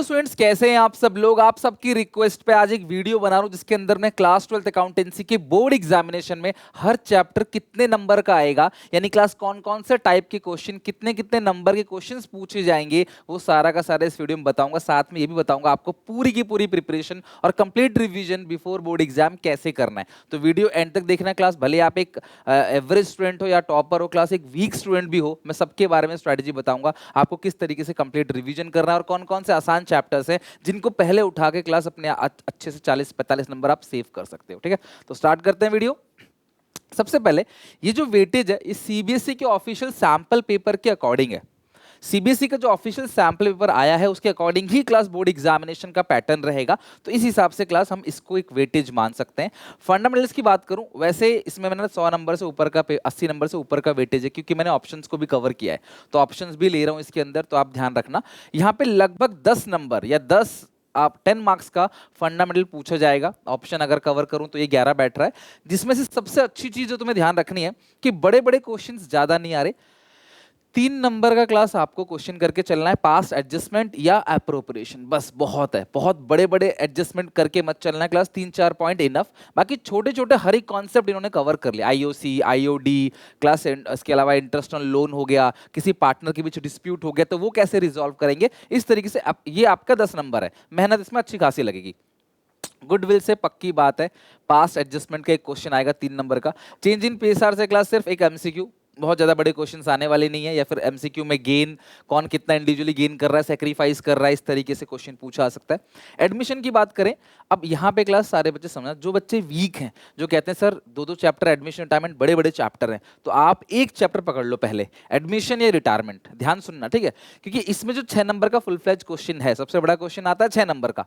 Hello students, कैसे हैं आप सब लोग। आप सबकी रिक्वेस्ट पे आज एक वीडियो बना रहा हूं जिसके अंदर मैं क्लास 12th अकाउंटेंसी के बोर्ड एग्जामिनेशन में हर चैप्टर कितने नंबर का आएगा, यानी क्लास कौन कौन से टाइप के क्वेश्चन, कितने कितने नंबर के क्वेश्चंस पूछे जाएंगे, वो सारा का सारा इस वीडियो में बताऊंगा। साथ में ये भी बताऊंगा आपको पूरी की पूरी प्रिपरेशन और complete revision before board exam कैसे करना है। तो वीडियो एंड तक देखना क्लास, भले आप एक एवरेज स्टूडेंट हो या टॉपर हो क्लास, एक वीक स्टूडेंट भी हो, मैं सबके बारे में स्ट्रेटेजी बताऊंगा आपको किस तरीके से कंप्लीट रिवीजन करना है और कौन कौन से आसान चैप्टर्स हैं जिनको पहले उठा के क्लास अपने अच्छे से 40-45 नंबर आप सेव कर सकते हो। ठीक है, तो स्टार्ट करते हैं वीडियो। सबसे पहले ये जो वेटेज है ये सीबीएसई के ऑफिशियल सैंपल पेपर के अकॉर्डिंग है। सीबीएसई का जो ऑफिशियल सैंपल पेपर आया है उसके अकॉर्डिंग ही क्लास बोर्ड एग्जामिनेशन का पैटर्न रहेगा, तो इस हिसाब से क्लास हम इसको एक वेटेज मान सकते हैं। फंडामेंटल्स की बात करूं, वैसे इसमें मैंने 100 नंबर से ऊपर का 80 नंबर से ऊपर का वेटेज है, क्योंकि मैंने ऑप्शंस को भी कवर किया है, तो ऑप्शंस भी ले रहा हूं इसके अंदर, तो आप ध्यान रखना। यहाँ पे लगभग 10 नंबर या 10 आप 10 मार्क्स का फंडामेंटल पूछा जाएगा। ऑप्शन अगर कवर करूं तो ये 11 बैठ रहा है, जिसमें से सबसे अच्छी चीज जो तुम्हें ध्यान रखनी है कि बड़े बड़े क्वेश्चंस ज्यादा नहीं आ रहे। 3 नंबर का क्लास आपको क्वेश्चन करके चलना है, पास्ट एडजस्टमेंट या अप्रोप्रिएशन, बस बहुत है। बहुत बड़े बड़े एडजस्टमेंट करके मत चलना है क्लास, 3-4 पॉइंट इनफ। बाकी छोटे छोटे हर एक कॉन्सेप्ट इन्होंने कवर कर लिया, आईओसी, आईओडी क्लास, इसके अलावा इंटरेस्ट ऑन लोन हो गया, किसी पार्टनर के बीच डिस्प्यूट हो गया तो वो कैसे रिजॉल्व करेंगे, इस तरीके से ये आपका 10 नंबर है। मेहनत इसमें अच्छी खासी लगेगी। गुडविल से पक्की बात है, पास्ट एडजस्टमेंट का एक क्वेश्चन आएगा 3 नंबर का। चेंज इन पीएसआर से क्लास सिर्फ एक एमसीक्यू, बहुत ज्यादा बड़े क्वेश्चंस आने वाले नहीं है, या फिर एमसीक्यू में गेन, कौन कितना इंडिविजुअली गेन कर रहा है, सेक्रीफाइस कर रहा है, इस तरीके से क्वेश्चन पूछा आ सकता है। एडमिशन की बात करें, अब यहाँ पे क्लास सारे बच्चे समझना, जो बच्चे वीक हैं, जो कहते हैं सर 2-2 चैप्टर एडमिशन रिटायरमेंट बड़े बड़े चैप्टर हैं, तो आप एक चैप्टर पकड़ लो पहले, एडमिशन या रिटायरमेंट। ध्यान सुनना, ठीक है, क्योंकि इसमें जो 6 नंबर का फुल फ्लेज क्वेश्चन है, सबसे बड़ा क्वेश्चन आता है 6 नंबर का,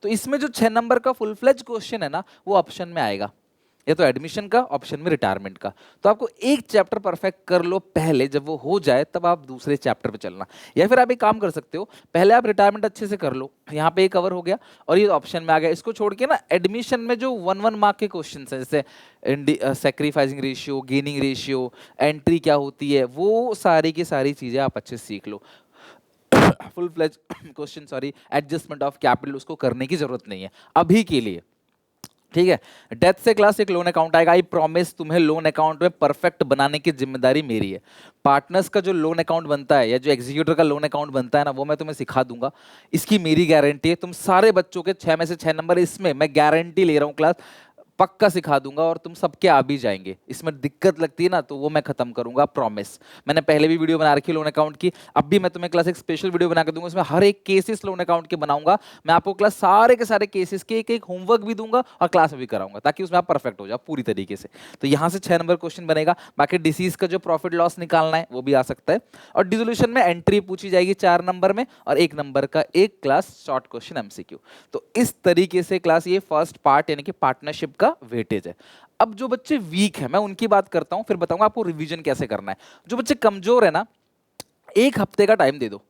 तो इसमें जो 6 नंबर का फुल फ्लेज क्वेश्चन है ना, वो ऑप्शन में आएगा, या तो एडमिशन का, ऑप्शन में रिटायरमेंट का। तो आपको एक चैप्टर परफेक्ट कर लो पहले, जब वो हो जाए तब आप दूसरे चैप्टर पे चलना। या फिर आप एक काम कर सकते हो, पहले आप रिटायरमेंट अच्छे से कर लो, यहाँ पे कवर हो गया और ये ऑप्शन में आ गया, इसको छोड़ के ना एडमिशन में जो 1-1 मार्क के क्वेश्चन है, जैसे sacrificing ratio, gaining ratio, entry क्या होती है, वो सारी की सारी चीजें आप अच्छे से सीख लो। Full fledge question, sorry, adjustment of capital, उसको करने की जरूरत नहीं है अभी के लिए। ठीक है, डेथ से क्लास एक लोन अकाउंट आएगा। आई प्रॉमिस, तुम्हें लोन अकाउंट में परफेक्ट बनाने की जिम्मेदारी मेरी है। पार्टनर्स का जो लोन अकाउंट बनता है या जो एग्जीक्यूटिव का लोन अकाउंट बनता है ना, वो मैं तुम्हें सिखा दूंगा, इसकी मेरी गारंटी है। तुम सारे बच्चों के 6 में से 6 नंबर, इसमें मैं गारंटी ले रहा हूँ क्लास, पक्का सिखा दूंगा और तुम सबके आ भी जाएंगे। इसमें दिक्कत लगती है ना, तो वो मैं खत्म करूंगा, प्रॉमिस। मैंने पहले भी वीडियो बना रखी है लोन अकाउंट की, अब भी मैं तुम्हें क्लास एक स्पेशल वीडियो बना के दूंगा, इसमें हर एक केसेस लोन अकाउंट के बनाऊंगा। मैं आपको क्लास सारे के सारे केसेस के एक एक होमवर्क भी दूंगा और क्लास में भी कराऊंगा, ताकि उसमें आप परफेक्ट हो जाओ पूरी तरीके से। तो यहाँ से 6 नंबर क्वेश्चन बनेगा। बाकी डिसीज का जो प्रॉफिट लॉस निकालना है वो भी आ सकता है, और डिसोल्यूशन में एंट्री पूछी जाएगी 4 नंबर में, और 1 नंबर का एक क्लास शॉर्ट क्वेश्चन एमसीक्यू। तो इस तरीके से क्लास ये फर्स्ट पार्ट यानी कि पार्टनरशिप का वेटेज है। अब जो बच्चे वीक हैं मैं उनकी बात करता हूं, फिर बताऊंगा आपको रिवीजन कैसे करना है। जो बच्चे कमजोर है ना, 1 हफ्ते का टाइम दे दो,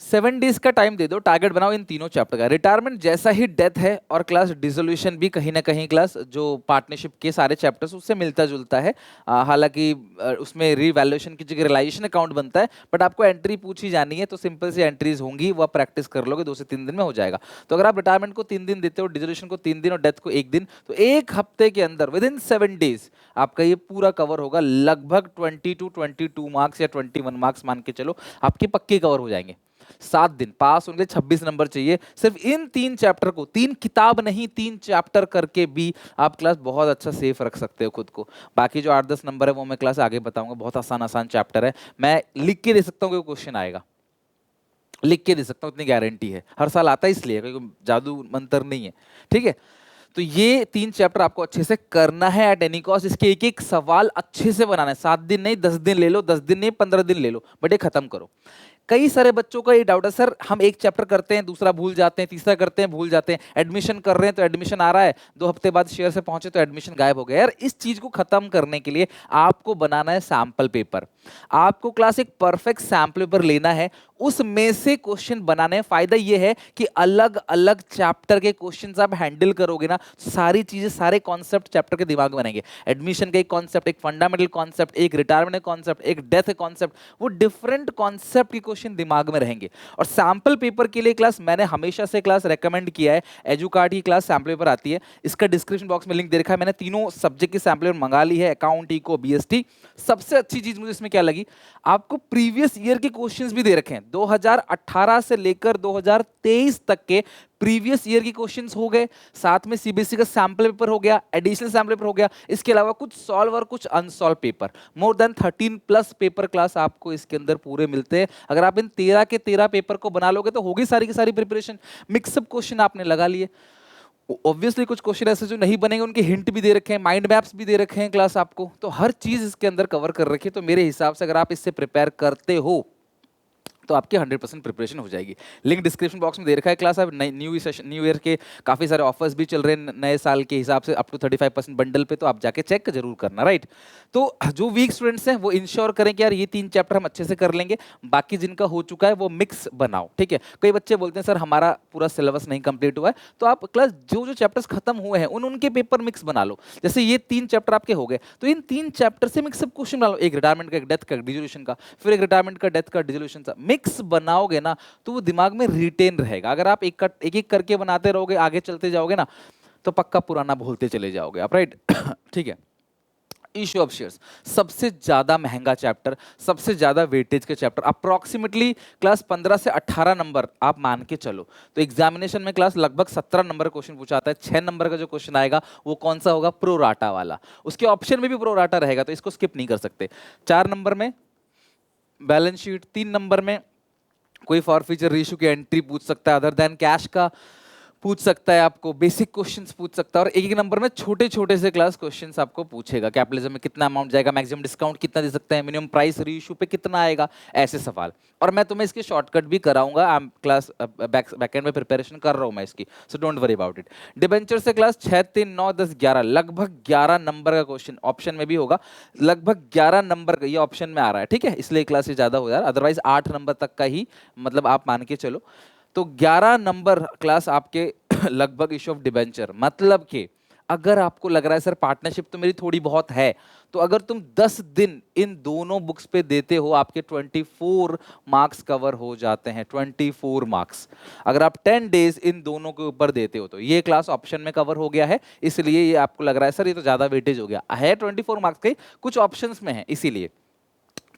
7 डेज का टाइम दे दो, टारगेट बनाओ इन तीनों चैप्टर का। रिटायरमेंट जैसा ही डेथ है, और क्लास डिसोल्यूशन भी कहीं ना कहीं क्लास जो पार्टनरशिप के सारे चैप्टर्स उससे मिलता जुलता है। हालांकि उसमें रीवैल्यूएशन की जगह रियलाइजेशन अकाउंट बनता है, बट आपको एंट्री पूछी जानी है तो सिंपल सी एंट्रीज होंगी, वो आप प्रैक्टिस कर लोगे, 2 से 3 दिन में हो जाएगा। तो अगर आप रिटायरमेंट को 3 दिन देते हो, डिसोल्यूशन को 3 दिन और डेथ को 1 दिन, तो 1 हफ्ते के अंदर विद इन 7 डेज आपका ये पूरा कवर होगा। लगभग 22 मार्क्स या 21 मार्क्स मान के चलो, आपके पक्के कवर हो जाएंगे। 7 दिन पास होंगे, 26 नंबर चाहिए सिर्फ इन 3 चैप्टर को, 3 किताब नहीं 3 चैप्टर करके भी आप क्लास बहुत अच्छा सेफ रख सकते हो खुद को। बाकी जो 8-10 नंबर है वो मैं क्लास आगे बताऊंगा, बहुत आसान आसान चैप्टर है, मैं लिख के दे सकता हूँ कि क्वेश्चन आएगा, लिख के दे सकता हूँ, इतनी गारंटी है। हर साल आता है इसलिए, कोई जादू मंत्र नहीं है। ठीक है, तो ये 3 चैप्टर आपको अच्छे से करना है एट एनी कॉस्ट। इसके एक एक सवाल अच्छे से बनाना है, 7 दिन नहीं 10 दिन ले लो, 10 दिन नहीं 15 दिन ले लो, बट ये खत्म करो। कई सारे बच्चों का ये डाउट है, सर हम एक चैप्टर करते हैं, दूसरा भूल जाते हैं, तीसरा करते हैं भूल जाते हैं, एडमिशन कर रहे हैं तो एडमिशन आ रहा है, 2 हफ्ते बाद शेयर से पहुंचे तो एडमिशन गायब हो गया। यार इस चीज को खत्म करने के लिए आपको बनाना है सैंपल पेपर। आपको क्लास एक परफेक्ट सैंपल पेपर लेना है, उसमें से क्वेश्चन बनाने हैं। फायदा ये है कि अलग अलग चैप्टर के क्वेश्चंस आप हैंडल करोगे ना, सारी चीजें सारे कॉन्सेप्ट चैप्टर के दिमाग में बनेंगे। एडमिशन का एक कॉन्सेप्ट, एक फंडामेंटल कॉन्सेप्ट, एक रिटायरमेंट कॉन्सेप्ट, एक डेथ कॉन्सेप्ट, वो डिफरेंट कॉन्सेप्ट की क्वेश्चन दिमाग में रहेंगे। और सैंपल पेपर के लिए क्लास मैंने हमेशा से क्लास रेकमेंड किया है, एजुकार्ड की क्लास सैंपल पेपर आती है, इसका डिस्क्रिप्शन बॉक्स में लिंक दे रखा है। मैंने तीनों सब्जेक्ट की सैंपल पेपर मंगा ली है, अकाउंट, इको, बीएसटी। सबसे अच्छी चीज मुझे इसमें क्या लगी, आपको प्रीवियस ईयर के क्वेश्चंस भी दे रखे हैं, 2018 से लेकर 2023 तक के प्रीवियस ईयर के क्वेश्चंस हो गए, साथ में सीबीएसई का सैंपल पेपर हो गया, एडिशनल सैंपल पेपर हो गया, इसके अलावा कुछ सॉल्व और कुछ unsolve paper, more than 13 plus paper class आपको इसके अंदर पूरे मिलते हैं। अगर आप इन 13 के 13 पेपर को बना लोगे तो होगी सारी की सारी प्रिपरेशन। मिक्सअप क्वेश्चन आपने लगा लिए, ऑब्वियसली कुछ क्वेश्चन ऐसे जो नहीं बनेंगे उनके हिंट भी दे रखे हैं, माइंड मैप्स भी दे रखे हैं क्लास आपको, तो हर चीज इसके अंदर कवर कर रखी है। तो मेरे हिसाब से अगर आप इससे प्रिपेयर करते हो तो आपकी 100% प्रिपरेशन हो जाएगी। लिंक डिस्क्रिप्शन बॉक्स में दे रखा है क्लास। अब न्यू ईयर के काफ़ी सारे ऑफर्स भी चल रहे हैं नए साल के हिसाब से, अप टू 35% बंडल पे, तो आप जाके चेक जरूर करना, राइट। तो जो वीक स्टूडेंट्स हैं वो इंश्योर करें कि यार ये 3 चैप्टर हम अच्छे से कर लेंगे, बाकी जिनका हो चुका है वो मिक्स बनाओ, ठीक है। कई बच्चे बोलते हैं सर हमारा पूरा सिलेबस नहीं कंप्लीट हुआ है, तो आप क्लास जो जो चैप्टर्स खत्म हुए हैं उनके पेपर मिक्स बना लो। जैसे ये 3 चैप्टर आपके हो गए, तो इन 3 चैप्टर से मिक्सअप क्वेश्चन बना लो, एक रिटायरमेंट का, एक डेथ का, डिसोल्यूशन का, फिर एक रिटायरमेंट का, डेथ का, डिसोल्यूशन का। मिक्स बनाओगे ना तो वो दिमाग में रिटेन रहेगा। अगर आप एक एक करके बनाते रहोगे, आगे चलते जाओगे ना, तो पक्का पुराना भूलते चले जाओगे आप, राइट। ठीक है। इशू ऑफ शेयर्स सबसे ज्यादा महंगा चैप्टर, सबसे ज्यादा वेटेज के चैप्टर, अप्रोक्सीमेटली क्लास 15 से 18 नंबर आप मान के चलो। तो एग्जामिनेशन में क्लास लगभग 17 नंबर का क्वेश्चन पूछा आता है। 6 नंबर का जो क्वेश्चन आएगा वो कौन सा होगा, प्रो राटा वाला। उसके ऑप्शन में भी प्रो राटा रहेगा, तो इसको स्किप नहीं कर सकते। 4 नंबर में बैलेंस शीट, 3 नंबर में कोई फॉरफीचर रेशियो की एंट्री पूछ सकता है, अदर देन कैश का पूछ सकता है, आपको बेसिक क्वेश्चंस पूछ सकता है, और एक एक नंबर में छोटे छोटे से क्लास क्वेश्चंस आपको पूछेगा। कैपिटलिज्म में कितना अमाउंट जाएगा, मैक्सिमम डिस्काउंट कितना दे सकते हैं, मिनिमम प्राइस रेशियो पे कितना आएगा, ऐसे सवाल। और मैं तुम्हें इसके शॉर्टकट भी कराऊंगा, आई एम क्लास बैकएंड में प्रिपरेशन कर रहा हूं मैं इसकी, so don't worry about it. Debenture से क्लास 6, 3, 9, 10, 11, लगभग 11 नंबर का क्वेश्चन ऑप्शन में भी होगा, लगभग 11 नंबर का ये ऑप्शन में आ रहा है, ठीक है, इसलिए क्लास ये ज्यादा हो जा रहा है, अदरवाइज 8 नंबर तक का ही मतलब आप मान के चलो। तो 11 नंबर क्लास आपके लगभग इशू ऑफ डिबेंचर, मतलब कि अगर आपको लग रहा है सर पार्टनरशिप तो मेरी थोड़ी बहुत है, तो अगर तुम 10 दिन इन दोनों बुक्स पे देते हो, आपके 24 मार्क्स कवर हो जाते हैं, 24 मार्क्स। अगर आप 10 डेज इन दोनों के ऊपर देते हो तो ये क्लास ऑप्शन में कवर हो गया है, इसलिए ये आपको लग रहा है सर ये तो ज्यादा वेटेज हो गया है, 24 मार्क्स के कुछ ऑप्शंस में है इसीलिए।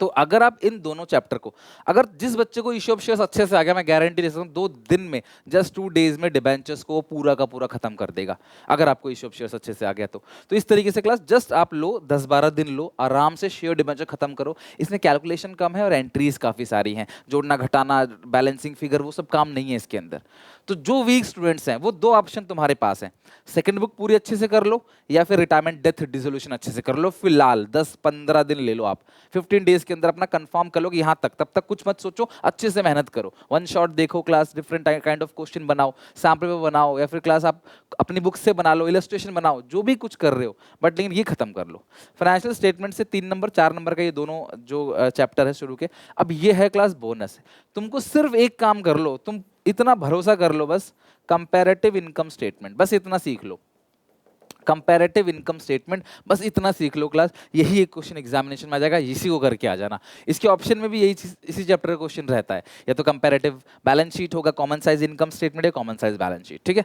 तो अगर आप इन दोनों चैप्टर को, अगर जिस बच्चे को इशू ऑफ शेयर्स अच्छे से आ गया, मैं गारंटी दे सकता हूं 2 दिन में, जस्ट 2 डेज में डिबेंचर्स को पूरा का पूरा खत्म कर देगा, अगर आपको इशू ऑफ शेयर्स अच्छे से आ गया तो इस तरीके से क्लास जस्ट आप लो, 10-12 दिन लो, आराम से शेयर डिबेंचर खत्म करो। इसमें कैलकुलेशन कम है और एंट्रीज काफी सारी हैं, जोड़ना घटाना, बैलेंसिंग फिगर, वो सब काम नहीं है इसके अंदर। तो जो वीक स्टूडेंट्स हैं वो 2 ऑप्शन तुम्हारे पास हैं, सेकंड बुक पूरी अच्छे से कर लो या फिर रिटायरमेंट डेथ डिसोल्यूशन अच्छे से कर लो। फिलहाल 10-15 दिन ले लो आप, 15 डेज के अंदर अपना कंफर्म कर लो कि यहाँ तक, तब तक कुछ मत सोचो, अच्छे से मेहनत करो, वन शॉट देखो class, different kind of question बनाओ, सैंपल पेपर बनाओ, या फिर क्लास आप अपनी बुक से बना लो, इलस्ट्रेशन बनाओ, जो भी कुछ कर रहे हो, बट लेकिन ये खत्म कर लो। फाइनेंशियल स्टेटमेंट से 3 नंबर 4 नंबर का ये दोनों जो चैप्टर है शुरू के, अब ये है क्लास बोनस है। तुमको सिर्फ एक काम कर लो, तुम इतना भरोसा कर लो बस, कंपैरेटिव इनकम स्टेटमेंट, बस इतना सीख लो, कंपैरेटिव इनकम स्टेटमेंट बस इतना सीख लो क्लास। यही एक क्वेश्चन एग्जामिनेशन में आ जाएगा, इसी को करके आ जाना। इसके ऑप्शन में भी यही इसी चैप्टर का क्वेश्चन रहता है, या तो कंपैरेटिव बैलेंस शीट होगा, कॉमन साइज इनकम स्टेटमेंट या कॉमन साइज बैलेंस शीट, ठीक है।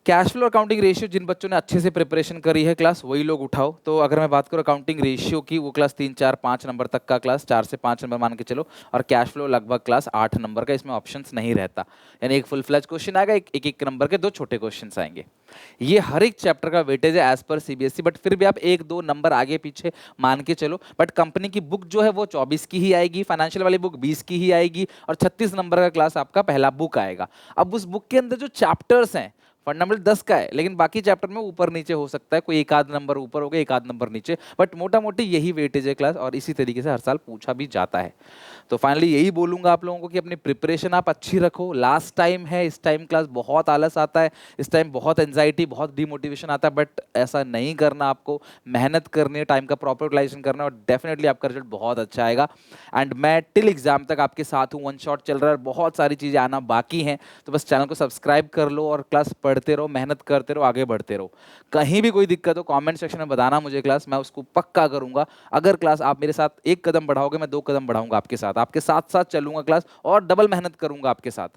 कैश फ्लो अकाउंटिंग रेशियो जिन बच्चों ने अच्छे से प्रिपरेशन करी है क्लास वही लोग उठाओ। तो अगर मैं बात करूँ अकाउंटिंग रेशियो की, वो क्लास 3, 4, 5 नंबर तक का क्लास, 4 से 5 नंबर मान के चलो, और कैश फ्लो लगभग क्लास 8 नंबर का, इसमें ऑप्शंस नहीं रहता, यानी एक फुल फ्लैज क्वेश्चन आएगा, एक नंबर के 2 छोटे क्वेश्चन आएंगे। ये हर एक चैप्टर का वेटेज है एज पर सीबीएसई, बट फिर भी आप 1-2 नंबर आगे पीछे मान के चलो। बट कंपनी की बुक जो है वो 24 की ही आएगी, फाइनेंशियल वाली बुक 20 की ही आएगी, और 36 नंबर का क्लास आपका पहला बुक आएगा। अब उस बुक के अंदर जो चैप्टर्स हैं, फंडामेंटल 10 का है, लेकिन बाकी चैप्टर में ऊपर नीचे हो सकता है, कोई एक आध नंबर ऊपर हो गया, एक आध नंबर नीचे, बट मोटा मोटी यही वेटेज है क्लास, और इसी तरीके से हर साल पूछा भी जाता है। तो फाइनली यही बोलूंगा आप लोगों को कि अपनी प्रिपरेशन आप अच्छी रखो, लास्ट टाइम है, इस टाइम क्लास बहुत आलस आता है, इस टाइम बहुत एंजाइटी, बहुत डिमोटिवेशन आता है, बट ऐसा नहीं करना, आपको मेहनत करनी है, टाइम का प्रॉपर यूटिलाइजेशन करना है, और डेफिनेटली आपका रिजल्ट बहुत अच्छा आएगा। एंड मैं टिल एग्जाम तक आपके साथ हूँ, वन शॉट चल रहा है, बहुत सारी चीज़ें आना बाकी हैं, तो बस चैनल को सब्सक्राइब कर लो और क्लास पढ़ते रहो, मेहनत करते रहो, आगे बढ़ते रहो। कहीं भी कोई दिक्कत हो कमेंट सेक्शन में बताना मुझे क्लास, मैं उसको पक्का करूंगा। अगर क्लास आप मेरे साथ एक कदम बढ़ाओगे, मैं 2 कदम बढ़ाऊंगा आपके साथ साथ चलूंगा क्लास, और डबल मेहनत करूंगा आपके साथ।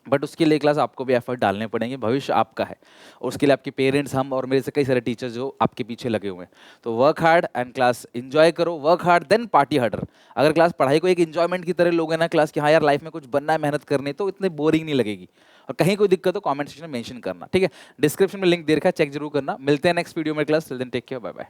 बट उसके लिए क्लास आपको भी एफर्ट डालने पड़ेंगे, भविष्य आपका है। और उसके लिए आपके पेरेंट्स, हम और मेरे से कई सारे टीचर्स जो आपके पीछे लगे हुए हैं। तो work hard and class enjoy करो, work hard then party harder. अगर क्लास पढ़ाई को एक इंजॉयमेंट की तरह लोगे ना क्लास, कि हाँ यार लाइफ में कुछ बनना है, मेहनत करनी है, तो इतनी बोरिंग नहीं लगेगी। और कहीं कोई दिक्कत हो कमेंट सेक्शन में मेंशन करना, ठीक है। डिस्क्रिप्शन में लिंक दे रखा है, चेक जरूर करना। मिलते हैं नेक्स्ट वीडियो में class, till then take care, bye bye.